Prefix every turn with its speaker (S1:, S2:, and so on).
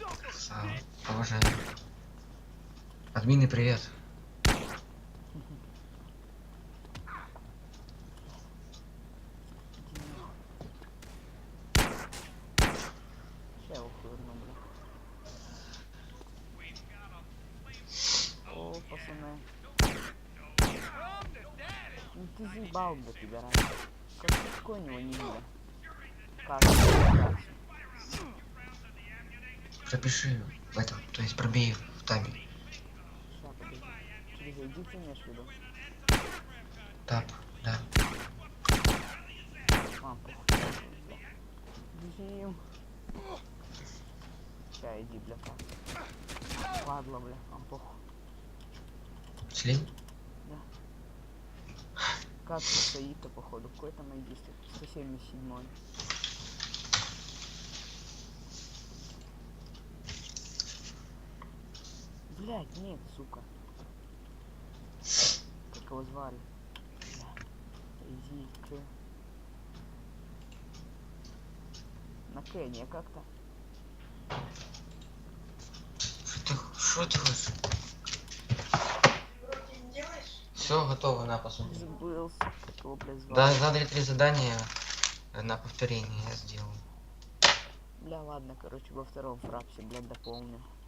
S1: Красава. Уважаю. Админы, привет.
S2: Ще охуєнно, бля. О, пацаны. Ну ты заебал, бля, пидорас. Как легко него не видно. Как?
S1: Пропиши в этом, то есть пробей в табе.
S2: Ща, подожди. Через зайди, ты имеешь в виду?
S1: Таб, да.
S2: А, похуй. Бля. Бежим. Ща, иди, бля, как. Падла, бля, а, похуй.
S1: Слив?
S2: Да. Как стоит-то, походу? Какой там ID? 177. Блять, нет, сука. Как его звали? Бля. Иди, чё? На Кенни как-то.
S1: Что ты хочешь? Все готово, на посуду.
S2: Забылся, как его, блядь, звали.
S1: Да, задали 3 задания на повторение, я сделал.
S2: Бля, ладно, короче, во втором фрапсе, блядь, дополню.